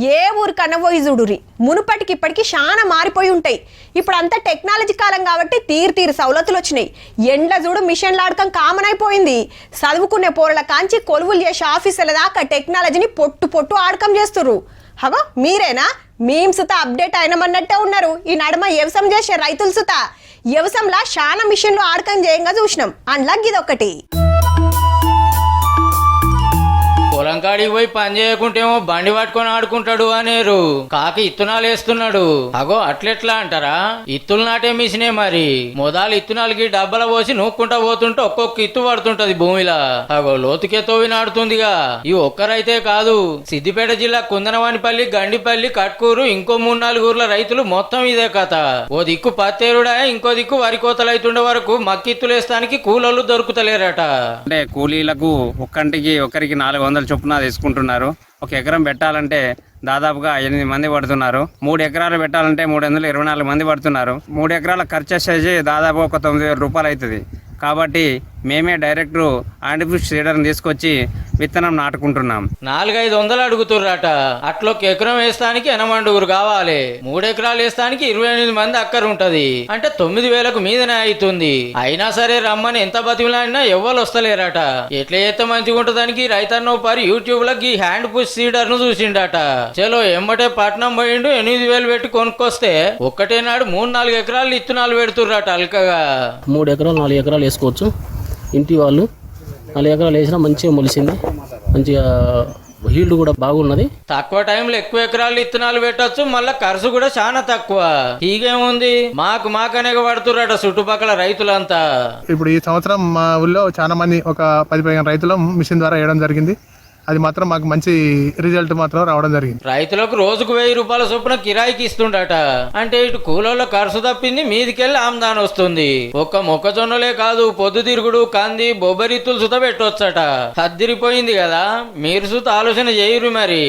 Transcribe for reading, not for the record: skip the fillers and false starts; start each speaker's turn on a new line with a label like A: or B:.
A: ఏ ఊరికన్నా పోయి చూడురి మునుపటికి ఇప్పటికి చాలా మారిపోయి ఉంటాయి. ఇప్పుడు అంతా టెక్నాలజీ కాలం కాబట్టి తీరు సౌలతులు వచ్చినాయి. ఎండ్ల చూడు మిషన్ల ఆడకం కామన్ అయిపోయింది. చదువుకునే పోరల కాంచి కొలువులు చేసే ఆఫీసుల దాకా టెక్నాలజీని పొట్టు ఆడకం చేస్తుర్రు. హగో మీరేనా మేము సుత అప్డేట్ అయినమన్నట్టే ఉన్నారు. ఈ నడుమ వ్యవసాయం చేసే రైతులు సుత వ్యవసాయంలో చాలా మిషన్లు ఆడకం చేయంగా చూసినాం. అందులో ఇదొకటి.
B: పొలం కాడికి పోయి పని చేయకుంటేమో బండి పట్టుకొని ఆడుకుంటాడు అనేరు. కాకి ఇత్తనాలు వేస్తున్నాడు. అగో అట్లెట్లా అంటారా? ఇత్తులు నాటే మిషనే మరి. మొదలు ఇత్తనాలకి డబ్బల పోసి నూక్కుంటా పోతుంటే ఒక్కొక్క ఇత్తు పడుతుంటది భూమిలా. అగో లోతుకే తోవి నాడుతుందిగా. ఈ ఒక్కరైతే కాదు, సిద్దిపేట జిల్లా కుందనవానిపల్లి, గండిపల్లి, కట్కూరు ఇంకో 3-4 ఊర్ల రైతులు మొత్తం ఇదే కథ. ఓ దిక్కు పత్తేరుడా, ఇంకో దిక్కు వరి కోతలైతుండే వరకు మక్కిత్తులేస్తానికి కూలోళ్ళు దొరుకుతలేరట.
C: అంటే కూలీలకు ఒకరికి 400 చొప్పున తీసుకుంటున్నారు. ఒక ఎకరం పెట్టాలంటే దాదాపుగా 8 మంది పడుతున్నారు. 3 ఎకరాలు పెట్టాలంటే 324 మంది పడుతున్నారు. 3 ఎకరాల ఖర్చు వచ్చేసి దాదాపు ఒక 9,000 రూపాయలు అవుతుంది. కాబట్టి మేమే డైరెక్ట్ ఆర్టిఫిషియల్ సీడర్ని తీసుకొచ్చి విత్తనం నాటుకుంటున్నాం.
B: 400-500 అడుగుతుర్రట. అట్లా ఒక ఎకరం వేస్తానికి 8 కావాలి. 3 ఎకరాలు వేస్తానికి 28 మంది అక్కర ఉంటది. అంటే 9,000కు మీదనే అవుతుంది. అయినా సరే రమ్మని ఎంత బతిమిలాడినా ఎవ్వరు వస్తలేరట. ఎట్లా చేస్తే మంచిగా ఉంటుందానికి రైతన్న పారి యూట్యూబ్ లో ఈ హ్యాండ్ పుష్ సీడర్ ను చూసిండట. చలో ఎమ్మటే పట్నం పోయిండు. 8,000 పెట్టి కొనుక్కొస్తే ఒక్కటే నాడు 3-4 ఎకరాలు ఇత్తనాలు పెడుతుర్రట అల్కగా.
D: 3 ఎకరాలు 4 ఎకరాలు వేసుకోవచ్చు. ఇంటి వాళ్ళు 4 ఎకరాలు వేసినా మంచిగా మొలిసింది. మంచిగా హీల్డ్ కూడా బాగున్నది.
B: తక్కువ టైంలో ఎక్కువ ఎకరాలు ఇత్తనాలు పెట్టచ్చు. మళ్ళా ఖర్చు కూడా చాలా తక్కువ. హీగేముంది, మాకనే పడుతుర్రట చుట్టుపక్కల రైతులంతా.
E: ఇప్పుడు ఈ సంవత్సరం మా ఊళ్ళో చాలా మంది ఒక 10-15 రైతులు మిషన్ ద్వారా వేయడం జరిగింది. అది మాత్రం మాకు మంచి రిజల్ట్ మాత్రం రావడం జరిగింది.
B: రైతులకు రోజుకు 1000 రూపాయల చొప్పున కిరాయికి ఇస్తుండట. అంటే ఇటు కూలోళ్ళ ఖర్చు తప్పింది, మీదికెళ్ళి ఆమ్దాన్ వస్తుంది. ఒక్క మొక్కజొన్నలే కాదు, పొద్దుతిరుగుడు, కంది, బొబ్బరిత్తులు సుత పెట్టొచ్చట. హద్దిరిపోయింది కదా. మీరు సుత ఆలోచన చేయరు మరి.